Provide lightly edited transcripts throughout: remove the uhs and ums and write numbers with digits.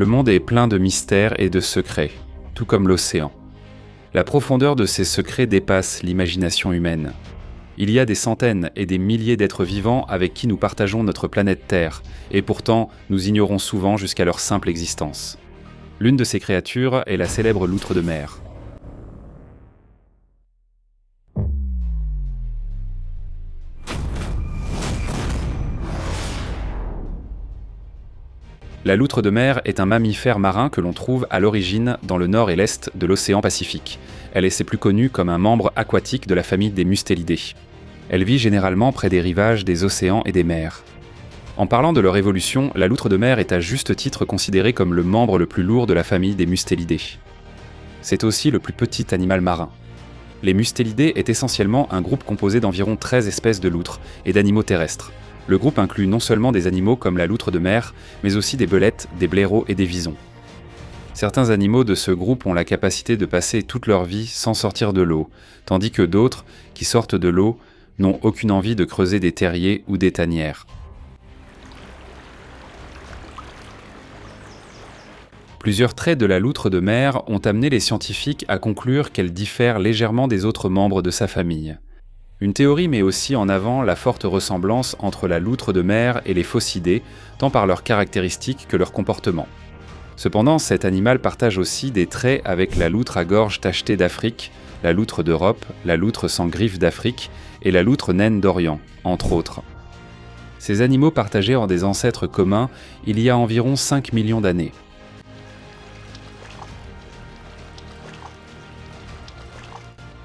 Le monde est plein de mystères et de secrets, tout comme l'océan. La profondeur de ces secrets dépasse l'imagination humaine. Il y a des centaines et des milliers d'êtres vivants avec qui nous partageons notre planète Terre, et pourtant nous ignorons souvent jusqu'à leur simple existence. L'une de ces créatures est la célèbre loutre de mer. La loutre de mer est un mammifère marin que l'on trouve à l'origine dans le nord et l'est de l'océan Pacifique. Elle est plus connue comme un membre aquatique de la famille des Mustélidés. Elle vit généralement près des rivages des océans et des mers. En parlant de leur évolution, la loutre de mer est à juste titre considérée comme le membre le plus lourd de la famille des Mustélidés. C'est aussi le plus petit animal marin. Les Mustélidés est essentiellement un groupe composé d'environ 13 espèces de loutres et d'animaux terrestres. Le groupe inclut non seulement des animaux comme la loutre de mer, mais aussi des belettes, des blaireaux et des visons. Certains animaux de ce groupe ont la capacité de passer toute leur vie sans sortir de l'eau, tandis que d'autres, qui sortent de l'eau, n'ont aucune envie de creuser des terriers ou des tanières. Plusieurs traits de la loutre de mer ont amené les scientifiques à conclure qu'elle diffère légèrement des autres membres de sa famille. Une théorie met aussi en avant la forte ressemblance entre la loutre de mer et les phoccidés, tant par leurs caractéristiques que leur comportement. Cependant, cet animal partage aussi des traits avec la loutre à gorge tachetée d'Afrique, la loutre d'Europe, la loutre sans griffes d'Afrique et la loutre naine d'Orient, entre autres. Ces animaux partageaient en des ancêtres communs il y a environ 5 millions d'années.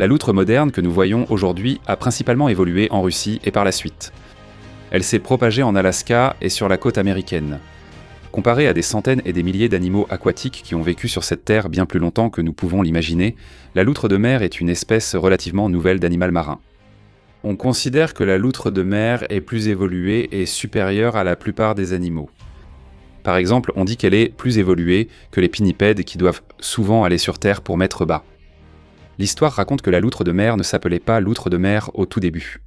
La loutre moderne que nous voyons aujourd'hui a principalement évolué en Russie et par la suite. Elle s'est propagée en Alaska et sur la côte américaine. Comparée à des centaines et des milliers d'animaux aquatiques qui ont vécu sur cette terre bien plus longtemps que nous pouvons l'imaginer, la loutre de mer est une espèce relativement nouvelle d'animal marin. On considère que la loutre de mer est plus évoluée et supérieure à la plupart des animaux. Par exemple, on dit qu'elle est plus évoluée que les pinnipèdes qui doivent souvent aller sur terre pour mettre bas. L'histoire raconte que la loutre de mer ne s'appelait pas loutre de mer au tout début.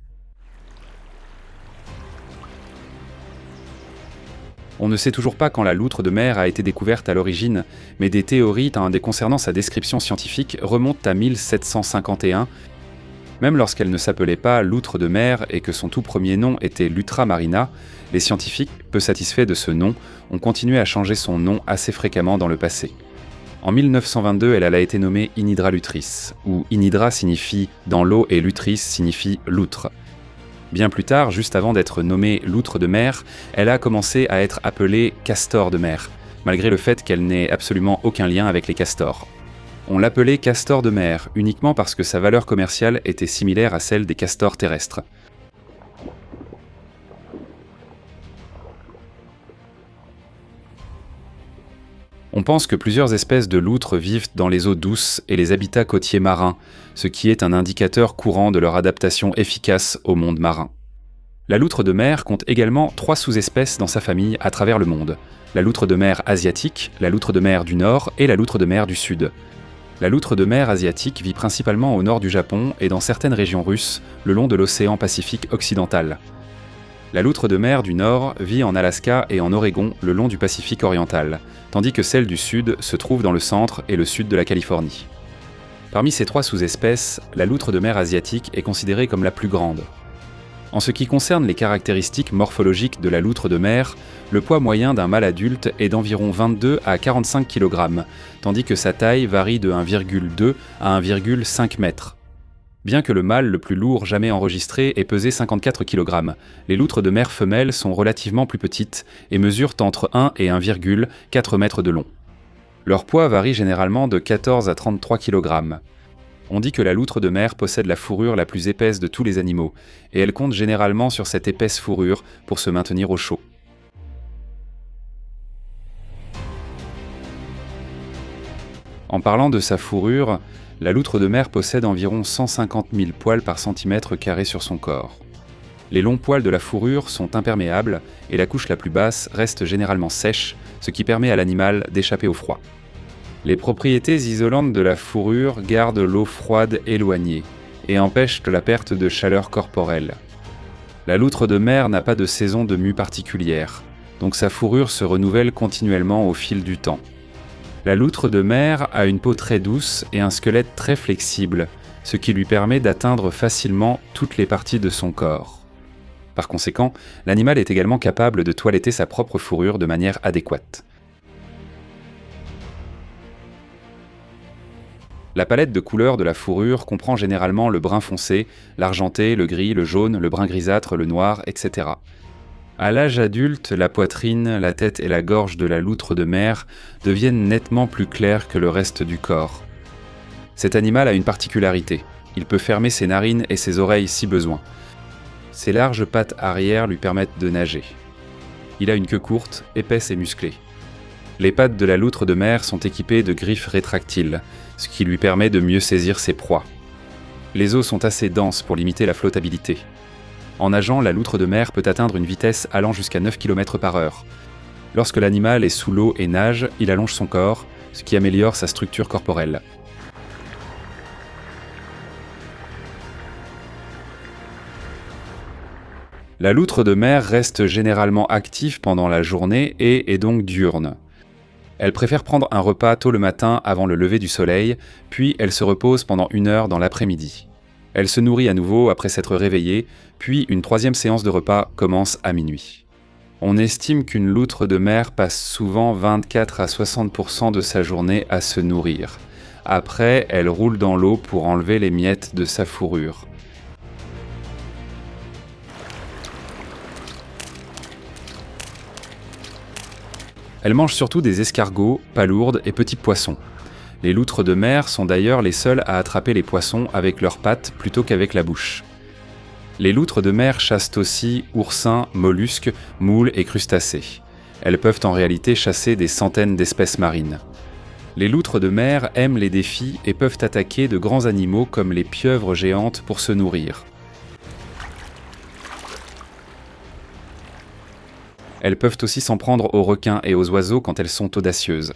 On ne sait toujours pas quand la loutre de mer a été découverte à l'origine, mais des théories concernant sa description scientifique remontent à 1751. Même lorsqu'elle ne s'appelait pas loutre de mer et que son tout premier nom était Lutra marina, les scientifiques, peu satisfaits de ce nom, ont continué à changer son nom assez fréquemment dans le passé. En 1922, elle a été nommée Inhydra lutris, où Inhydra signifie dans l'eau et lutris signifie loutre. Bien plus tard, juste avant d'être nommée loutre de mer, elle a commencé à être appelée castor de mer, malgré le fait qu'elle n'ait absolument aucun lien avec les castors. On l'appelait castor de mer uniquement parce que sa valeur commerciale était similaire à celle des castors terrestres. On pense que plusieurs espèces de loutres vivent dans les eaux douces et les habitats côtiers marins, ce qui est un indicateur courant de leur adaptation efficace au monde marin. La loutre de mer compte également 3 sous-espèces dans sa famille à travers le monde. La loutre de mer asiatique, la loutre de mer du nord et la loutre de mer du sud. La loutre de mer asiatique vit principalement au nord du Japon et dans certaines régions russes, le long de l'océan Pacifique occidental. La loutre de mer du Nord vit en Alaska et en Oregon le long du Pacifique oriental, tandis que celle du Sud se trouve dans le centre et le sud de la Californie. Parmi ces 3 sous-espèces, la loutre de mer asiatique est considérée comme la plus grande. En ce qui concerne les caractéristiques morphologiques de la loutre de mer, le poids moyen d'un mâle adulte est d'environ 22 à 45 kg, tandis que sa taille varie de 1,2 à 1,5 m. Bien que le mâle le plus lourd jamais enregistré ait pesé 54 kg, les loutres de mer femelles sont relativement plus petites et mesurent entre 1 et 1,4 m de long. Leur poids varie généralement de 14 à 33 kg. On dit que la loutre de mer possède la fourrure la plus épaisse de tous les animaux, et elle compte généralement sur cette épaisse fourrure pour se maintenir au chaud. En parlant de sa fourrure, la loutre de mer possède environ 150 000 poils par centimètre carré sur son corps. Les longs poils de la fourrure sont imperméables et la couche la plus basse reste généralement sèche, ce qui permet à l'animal d'échapper au froid. Les propriétés isolantes de la fourrure gardent l'eau froide éloignée et empêchent la perte de chaleur corporelle. La loutre de mer n'a pas de saison de mue particulière. donc sa fourrure se renouvelle continuellement au fil du temps. La loutre de mer a une peau très douce et un squelette très flexible, ce qui lui permet d'atteindre facilement toutes les parties de son corps. Par conséquent, l'animal est également capable de toiletter sa propre fourrure de manière adéquate. La palette de couleurs de la fourrure comprend généralement le brun foncé, l'argenté, le gris, le jaune, le brun grisâtre, le noir, etc. À l'âge adulte, la poitrine, la tête et la gorge de la loutre de mer deviennent nettement plus claires que le reste du corps. Cet animal a une particularité, il peut fermer ses narines et ses oreilles si besoin. Ses larges pattes arrière lui permettent de nager. Il a une queue courte, épaisse et musclée. Les pattes de la loutre de mer sont équipées de griffes rétractiles, ce qui lui permet de mieux saisir ses proies. Les os sont assez denses pour limiter la flottabilité. En nageant, la loutre de mer peut atteindre une vitesse allant jusqu'à 9 km/h. Lorsque l'animal est sous l'eau et nage, il allonge son corps, ce qui améliore sa structure corporelle. La loutre de mer reste généralement active pendant la journée et est donc diurne. Elle préfère prendre un repas tôt le matin avant le lever du soleil, puis elle se repose pendant 1 heure dans l'après-midi. Elle se nourrit à nouveau après s'être réveillée, puis une 3e séance de repas commence à minuit. On estime qu'une loutre de mer passe souvent 24 à 60% de sa journée à se nourrir. Après, elle roule dans l'eau pour enlever les miettes de sa fourrure. Elle mange surtout des escargots, palourdes et petits poissons. Les loutres de mer sont d'ailleurs les seules à attraper les poissons avec leurs pattes plutôt qu'avec la bouche. Les loutres de mer chassent aussi oursins, mollusques, moules et crustacés. Elles peuvent en réalité chasser des centaines d'espèces marines. Les loutres de mer aiment les défis et peuvent attaquer de grands animaux comme les pieuvres géantes pour se nourrir. Elles peuvent aussi s'en prendre aux requins et aux oiseaux quand elles sont audacieuses.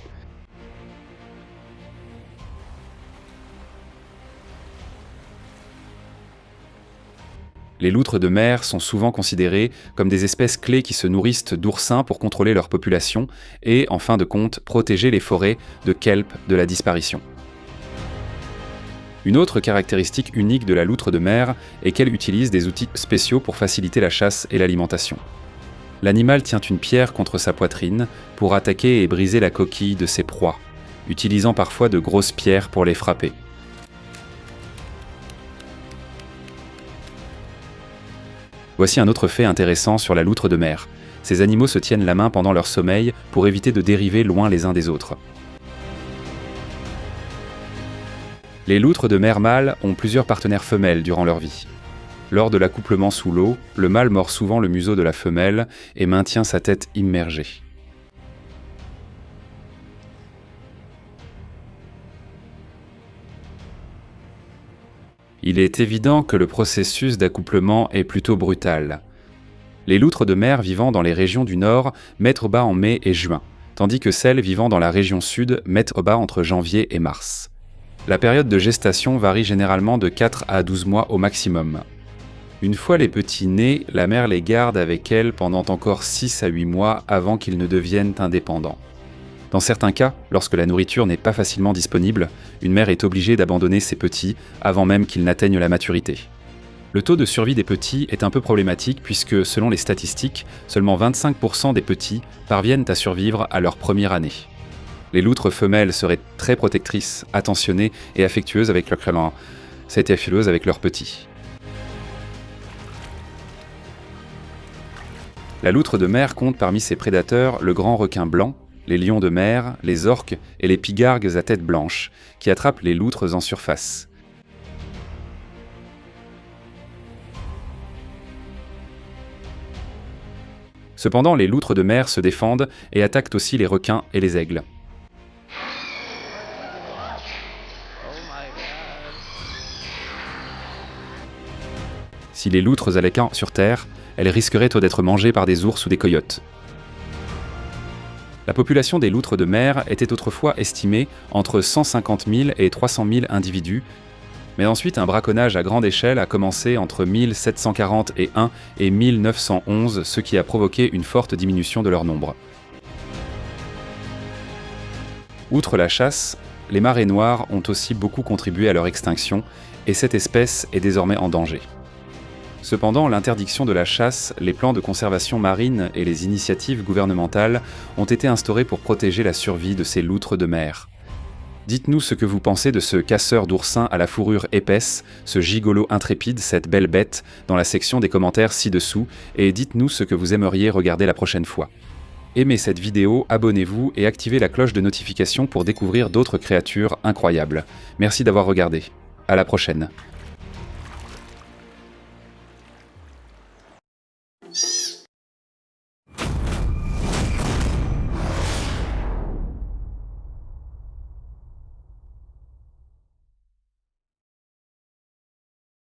Les loutres de mer sont souvent considérées comme des espèces clés qui se nourrissent d'oursins pour contrôler leur population et, en fin de compte, protéger les forêts de kelp de la disparition. Une autre caractéristique unique de la loutre de mer est qu'elle utilise des outils spéciaux pour faciliter la chasse et l'alimentation. L'animal tient une pierre contre sa poitrine pour attaquer et briser la coquille de ses proies, utilisant parfois de grosses pierres pour les frapper. Voici un autre fait intéressant sur la loutre de mer. Ces animaux se tiennent la main pendant leur sommeil pour éviter de dériver loin les uns des autres. Les loutres de mer mâles ont plusieurs partenaires femelles durant leur vie. Lors de l'accouplement sous l'eau, le mâle mord souvent le museau de la femelle et maintient sa tête immergée. Il est évident que le processus d'accouplement est plutôt brutal. Les loutres de mer vivant dans les régions du nord mettent au bas en mai et juin, tandis que celles vivant dans la région sud mettent au bas entre janvier et mars. La période de gestation varie généralement de 4 à 12 mois au maximum. Une fois les petits nés, la mère les garde avec elle pendant encore 6 à 8 mois avant qu'ils ne deviennent indépendants. Dans certains cas, lorsque la nourriture n'est pas facilement disponible, une mère est obligée d'abandonner ses petits avant même qu'ils n'atteignent la maturité. Le taux de survie des petits est un peu problématique puisque, selon les statistiques, seulement 25% des petits parviennent à survivre à leur première année. Les loutres femelles seraient très protectrices, attentionnées et affectueuses avec leurs petits. La loutre de mer compte parmi ses prédateurs le grand requin blanc, les lions de mer, les orques et les pigargues à tête blanche, qui attrapent les loutres en surface. Cependant, les loutres de mer se défendent et attaquent aussi les requins et les aigles. Si les loutres allaient sur Terre, elles risqueraient d'être mangées par des ours ou des coyotes. La population des loutres de mer était autrefois estimée entre 150 000 et 300 000 individus, Mais ensuite, un braconnage à grande échelle a commencé entre 1741 et 1911, ce qui a provoqué une forte diminution de leur nombre. Outre la chasse, les marées noires ont aussi beaucoup contribué à leur extinction, et cette espèce est désormais en danger. Cependant, l'interdiction de la chasse, les plans de conservation marine et les initiatives gouvernementales ont été instaurés pour protéger la survie de ces loutres de mer. Dites-nous ce que vous pensez de ce casseur d'oursins à la fourrure épaisse, ce gigolo intrépide, cette belle bête, dans la section des commentaires ci-dessous, et dites-nous ce que vous aimeriez regarder la prochaine fois. Aimez cette vidéo, abonnez-vous et activez la cloche de notification pour découvrir d'autres créatures incroyables. Merci d'avoir regardé. À la prochaine.